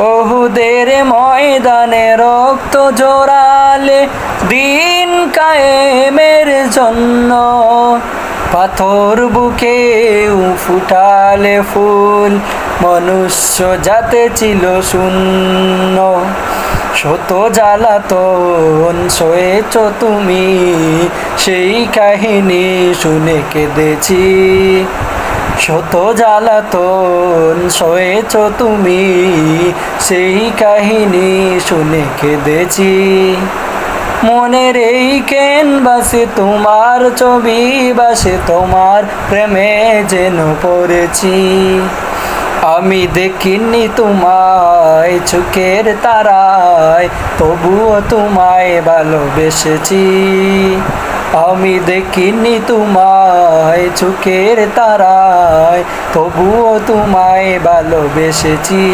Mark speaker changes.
Speaker 1: ওহুদের ময়দানে রক্ত জোড়ালে দিন কায়েমের জন্য, পাথর বুকে ফুটালে ফুল, মনুষ্য জাতে ছিল শূন্য। শত জ্বালাতন সয়েছ তুমি, সেই কাহিনী শুনে কেঁদেছি। শত জ্বালাতন সয়েছ তুমি, সেই কাহিনী শুনে কেঁদেছি। মনের এই ক্যানভাসে তোমার ছবি বাসে, তোমার প্রেমে যেন পড়েছি। আমি দেখিনি তোমায় চোখের তারায়, তবুও তোমায় ভালোবেসেছি। আমি দেখিনি তোমায় চোখের তারায়, তবুও তোমায় ভালোবেসেছি।